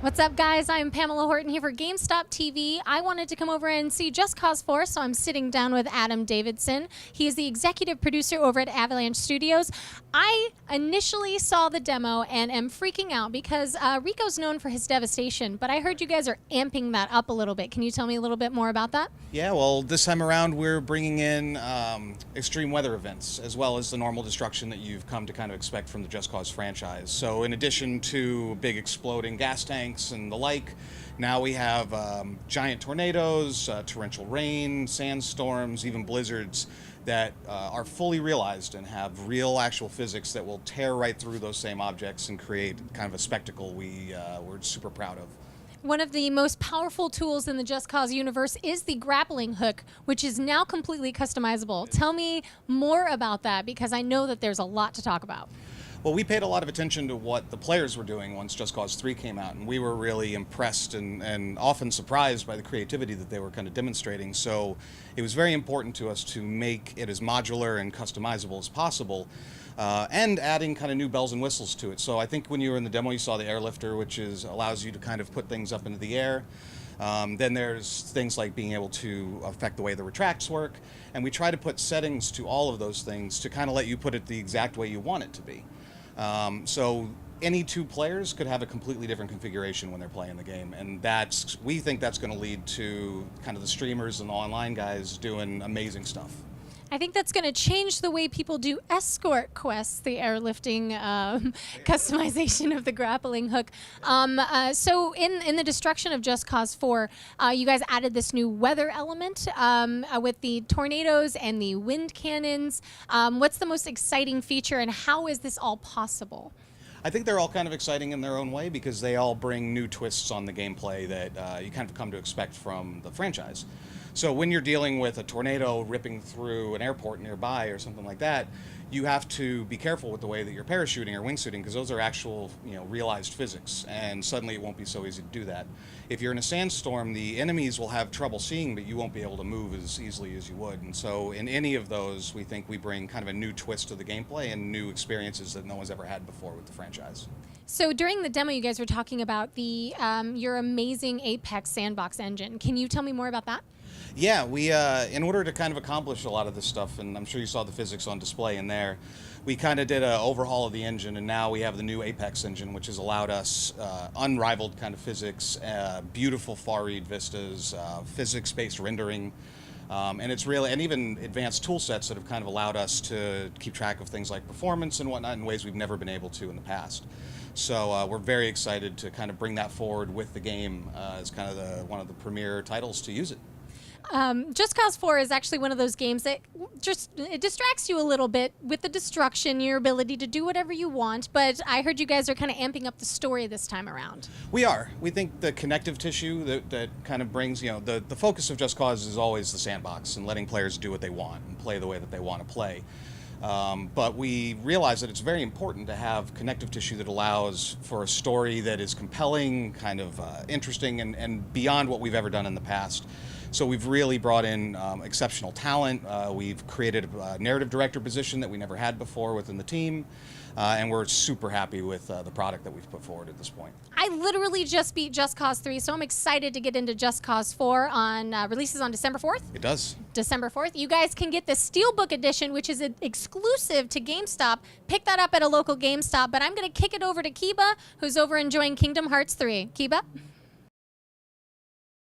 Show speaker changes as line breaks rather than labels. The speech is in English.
What's up, guys? I'm Pamela Horton here for GameStop TV. I wanted to come over and see Just Cause 4, so I'm sitting down with Adam Davidson. He is the executive producer over at Avalanche Studios. I initially saw the demo and am freaking out because Rico's known for his devastation, but I heard you guys are amping that up a little bit. Can you tell me a little bit more about that?
Yeah, well, this time around we're bringing in extreme weather events as well as the normal destruction that you've come to kind of expect from the Just Cause franchise. So in addition to big exploding gas tanks and the like, now we have giant tornadoes, torrential rain, sandstorms, even blizzards that are fully realized and have real actual physics that will tear right through those same objects and create kind of a spectacle we're super proud of.
One of the most powerful tools in the Just Cause universe is the grappling hook, which is now completely customizable. Tell me more about that, because I know that there's a lot to talk about.
Well, we paid a lot of attention to what the players were doing once Just Cause 3 came out, and we were really impressed and often surprised by the creativity that they were kind of demonstrating. So it was very important to us to make it as modular and customizable as possible, and adding kind of new bells and whistles to it. So I think when you were in the demo, you saw the airlifter, which allows you to kind of put things up into the air. Then there's things like being able to affect the way the retracts work, and we try to put settings to all of those things to kind of let you put it the exact way you want it to be. So any two players could have a completely different configuration when they're playing the game, and we think that's going to lead to kind of the streamers and the online guys doing amazing stuff.
I think that's going to change the way people do escort quests, the airlifting customization of the grappling hook. So in the destruction of Just Cause 4, you guys added this new weather element with the tornadoes and the wind cannons. What's the most exciting feature, and how is this all possible?
I think they're all kind of exciting in their own way because they all bring new twists on the gameplay that you kind of come to expect from the franchise. So when you're dealing with a tornado ripping through an airport nearby or something like that, you have to be careful with the way that you're parachuting or wingsuiting, because those are actual, realized physics, and suddenly it won't be so easy to do that. If you're in a sandstorm, the enemies will have trouble seeing, but you won't be able to move as easily as you would. And so in any of those, we think we bring kind of a new twist to the gameplay and new experiences that no one's ever had before with the franchise.
So during the demo, you guys were talking about your amazing Apex sandbox engine. Can you tell me more about that?
Yeah, we in order to kind of accomplish a lot of this stuff, and I'm sure you saw the physics on display in there, we kind of did an overhaul of the engine, and now we have the new Apex engine, which has allowed us unrivaled kind of physics, beautiful far-read vistas, physics-based rendering, and it's really, and even advanced tool sets that have kind of allowed us to keep track of things like performance and whatnot in ways we've never been able to in the past. So we're very excited to kind of bring that forward with the game as kind of one of the premier titles to use it.
Just Cause 4 is actually one of those games that it distracts you a little bit with the destruction, your ability to do whatever you want, but I heard you guys are kind of amping up the story this time around.
We are. We think the connective tissue that kind of brings, the focus of Just Cause is always the sandbox and letting players do what they want and play the way that they want to play. But we realize that it's very important to have connective tissue that allows for a story that is compelling, kind of interesting, and beyond what we've ever done in the past. So we've really brought in exceptional talent. We've created a narrative director position that we never had before within the team. And we're super happy with the product that we've put forward at this point.
I literally just beat Just Cause 3, so I'm excited to get into Just Cause 4 on releases on December 4th.
It does.
December 4th. You guys can get the Steelbook edition, which is exclusive to GameStop. Pick that up at a local GameStop, but I'm going to kick it over to Kiba, who's over enjoying Kingdom Hearts 3. Kiba?